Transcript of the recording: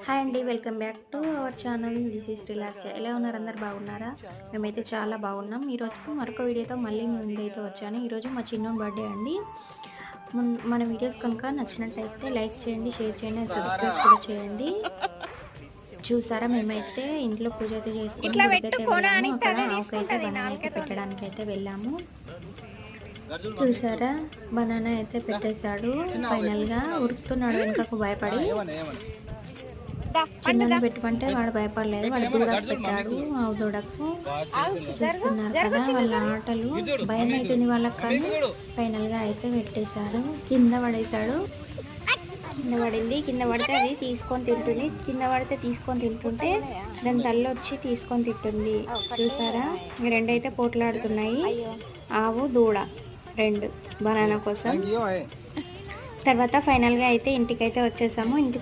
Hi అండి, welcome back to our channel. This is relax. ఎలా ఉన్నారు? అందరు బాగున్నారా? మేమైతే చాలా బాగున్నాం. ఈరోజు మరొక వీడియోతో మళ్ళీ మీ ముందైతే వచ్చాను. ఈరోజు మా చిన్నోని బర్త్డే అండి. మన వీడియోస్ కనుక నచ్చినట్టయితే లైక్ చేయండి, షేర్ చేయండి, సబ్స్క్రైబ్ కూడా చేయండి. చూసారా, మేమైతే ఇంట్లో పూజ అయితే చేసుకుని గుడికైతే వెళ్ళాము. అక్కడ ఆవుకైతే బనానా అయితే పెట్టడానికి అయితే వెళ్ళాము. చూసారా, బనానా అయితే పెట్టేశాడు. ఫైనల్గా ఉరుకుతున్నాడు వెనుకకు భయపడి. చిన్న పెట్టుకుంటే వాడు భయపడలేదు. వాడు దూడకు పెట్టాడు, ఆవు దూడకు. చూస్తున్నారు కదా వాళ్ళ ఆటలు. భయం అవుతుంది వాళ్ళకి, కానీ ఫైనల్గా అయితే పెట్టేశాడు. కింద పడేశాడు. కింద పడింది. కింద పడితే అది తీసుకొని తింటుంది. కింద పడితే తీసుకొని తింటుంటే దాని తల్లి వచ్చి తీసుకొని తింటుంది. చూసారా, ఈ రెండైతే పోట్లాడుతున్నాయి, ఆవు దూడ రెండు బనానా కోసం. తర్వాత ఫైనల్గా అయితే ఇంటికైతే వచ్చేసాము. ఇంటికి